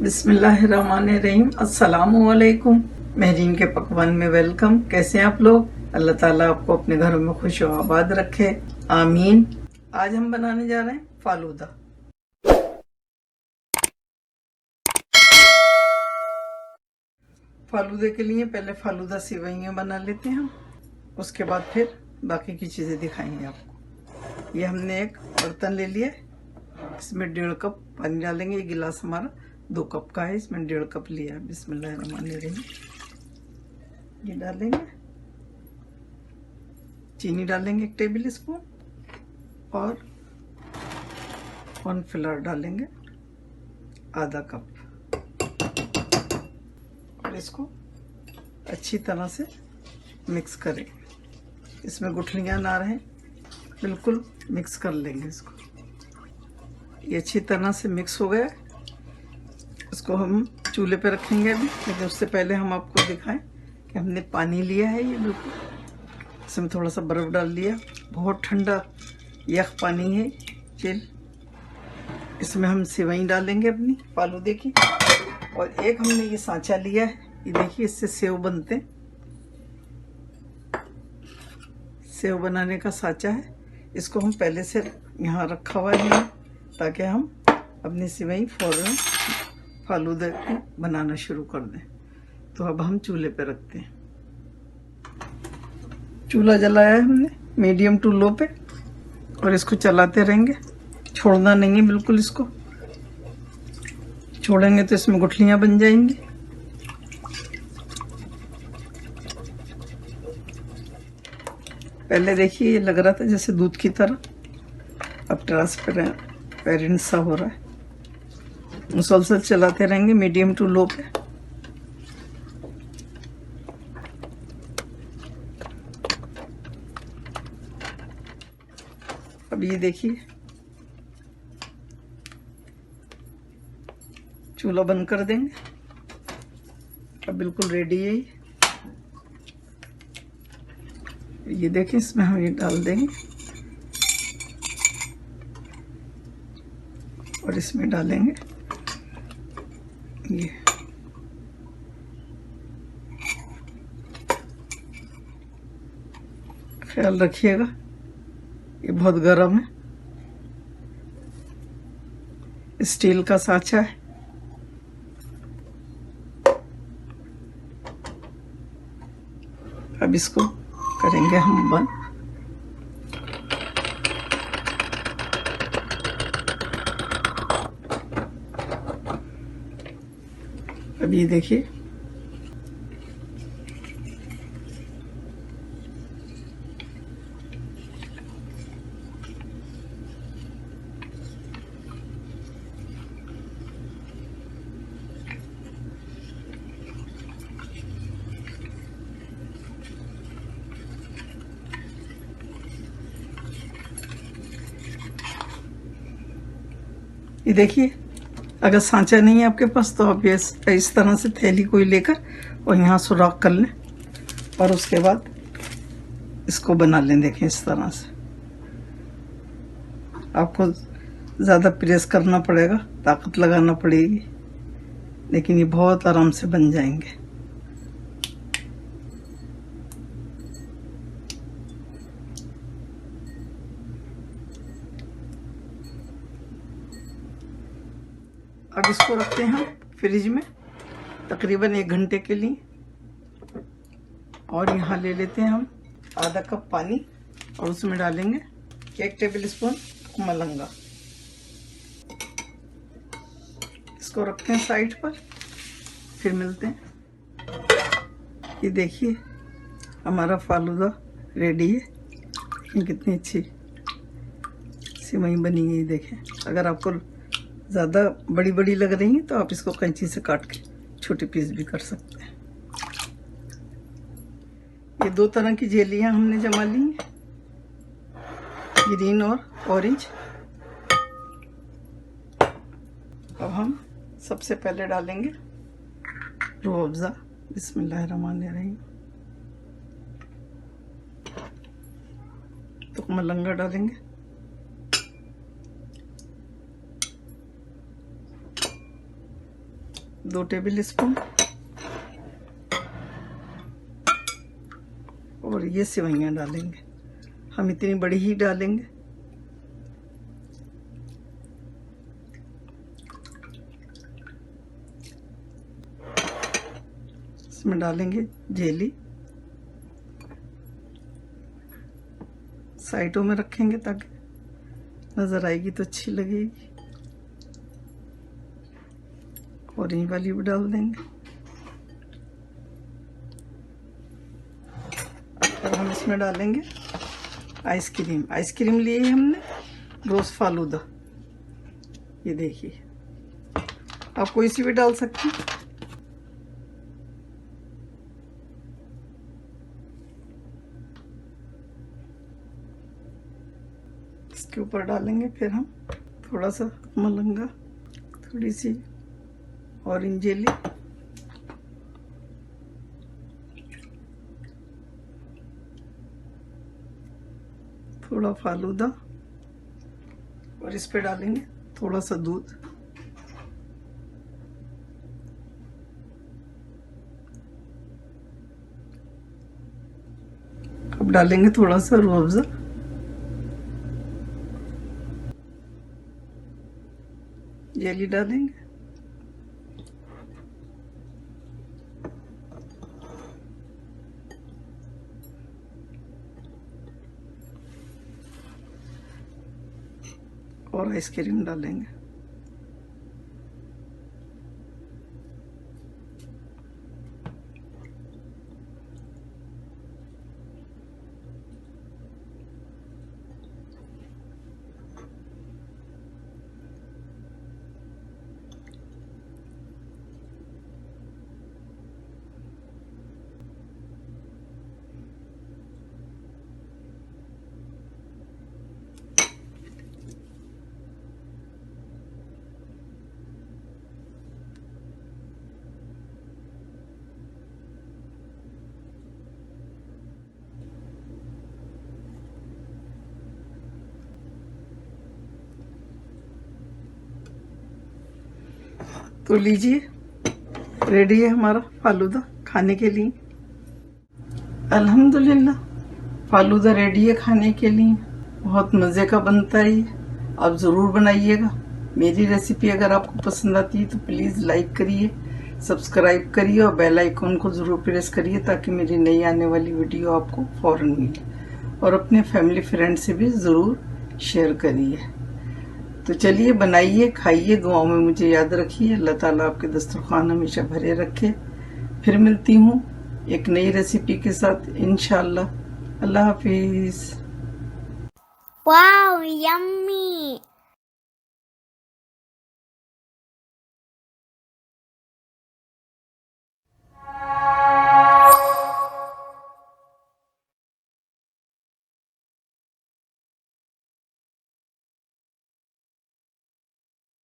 बिस्मिल्लाहिर्रहमानिर्रहीम। अस्सलामुअलैकुम। महरीन के पकवान में वेलकम। कैसे हैं आप लोग? अल्लाह ताला आपको अपने घरों में खुश और आबाद रखे, आमीन। आज हम बनाने जा रहे हैं फालूदा। फालूदे के लिए पहले फालूदा सेवइयाँ बना लेते हैं हम, उसके बाद फिर बाकी की चीज़ें दिखाएंगे आपको। ये हमने एक बर्तन ले लिया, इसमें 1.5 कप पानी डालेंगे। ये गिलास हमारा 2 कप का है, इसमें 1.5 कप लिया है। बिस्मिल्लाहिर्रहमानिर्रहीम। ये डालेंगे, चीनी डालेंगे 1 टेबल स्पून और कॉर्नफ्लावर डालेंगे आधा कप और इसको अच्छी तरह से मिक्स करें। इसमें गुठलियां ना रहें, बिल्कुल मिक्स कर लेंगे इसको। ये अच्छी तरह से मिक्स हो गया। इसको हम चूल्हे पे रखेंगे अभी, लेकिन उससे पहले हम आपको दिखाएं कि हमने पानी लिया है। ये बिल्कुल, इसमें थोड़ा सा बर्फ़ डाल दिया। बहुत ठंडा यख पानी है, चिल। इसमें हम सेवई डालेंगे अपनी फालूदे की। और एक हमने ये सांचा लिया है, ये देखिए, इससे सेव बनते हैं। सेव बनाने का सांचा है, इसको हम पहले से यहाँ रखा हुआ है ताकि हम अपनी सेवई फौरन फालूदे को बनाना शुरू कर दें। तो अब हम चूल्हे पे रखते हैं। चूल्हा जलाया है हमने मीडियम टू लो पे, और इसको चलाते रहेंगे, छोड़ना नहीं है बिल्कुल। इसको छोड़ेंगे तो इसमें गुठलियां बन जाएंगी। पहले देखिए ये लग रहा था जैसे दूध की तरह, अब ट्रांसपेरेंट सा हो रहा है। मुसलसल चलाते रहेंगे मीडियम टू लो पे। अब ये देखिए, चूल्हा बंद कर देंगे। अब बिल्कुल रेडी है ये देखिए, इसमें हम ये डाल देंगे और इसमें डालेंगे ये। ख्याल रखिएगा, ये बहुत गर्म है। स्टील का सांचा है। अब इसको करेंगे हम बंद। अब ये देखिए, ये देखिए, अगर सांचा नहीं है आपके पास तो आप इस तरह से थैली कोई लेकर और यहाँ सुराख कर लें, और उसके बाद इसको बना लें। देखें, इस तरह से आपको ज़्यादा प्रेस करना पड़ेगा, ताकत लगाना पड़ेगी, लेकिन ये बहुत आराम से बन जाएंगे। अब इसको रखते हैं हम फ्रिज में तकरीबन 1 घंटे के लिए। और यहाँ ले लेते हैं हम आधा कप पानी और उसमें डालेंगे 1 टेबल स्पून मलंगा। इसको रखते हैं साइड पर, फिर मिलते हैं। ये देखिए, हमारा फालूदा रेडी है। कितनी अच्छी सेवई बनी है। ये देखें, अगर आपको ज़्यादा बड़ी बड़ी लग रही हैं तो आप इसको कैंची से काट के छोटे पीस भी कर सकते हैं। ये 2 तरह की जेलियां हमने जमा ली हैं, ग्रीन और ऑरेंज। अब हम सबसे पहले डालेंगे रूह अफ़ज़ा। बिस्मिल्लाहिर्रहमानिर्रहीम। तो मलंगा डालेंगे, 2 टेबल स्पून। और ये सेवइयाँ डालेंगे, हम इतनी बड़ी ही डालेंगे। इसमें डालेंगे जेली, साइडों में रखेंगे ताकि नज़र आएगी तो अच्छी लगेगी। और ये वाली भी डाल देंगे। और हम इसमें डालेंगे आइसक्रीम। आइसक्रीम लिए हमने रोज़ फालूदा, ये देखिए, आप कोई सी भी डाल सकते हैं। इसके ऊपर डालेंगे फिर हम थोड़ा सा मलंगा, थोड़ी सी ऑरेंज जेली, थोड़ा फालूदा, और इस पे डालेंगे थोड़ा सा दूध। अब डालेंगे थोड़ा सा रूह अफ़ज़ा, जेली डालेंगे, और आइसक्रीम डालेंगे। तो लीजिए, रेडी है हमारा फालूदा खाने के लिए। अल्हम्दुलिल्लाह, फालूदा रेडी है खाने के लिए। बहुत मज़े का बनता है ये, आप ज़रूर बनाइएगा। मेरी रेसिपी अगर आपको पसंद आती है तो प्लीज़ लाइक करिए, सब्सक्राइब करिए और बेल आइकॉन को ज़रूर प्रेस करिए ताकि मेरी नई आने वाली वीडियो आपको फ़ौरन मिले। और अपने फैमिली फ्रेंड से भी ज़रूर शेयर करिए। तो चलिए, बनाइए, खाइए, दुआओं में मुझे याद रखिए। अल्लाह ताला आपके दस्तरखान हमेशा भरे रखे। फिर मिलती हूँ एक नई रेसिपी के साथ इंशाअल्लाह। अल्लाह हाफिज़। Wow, yummy!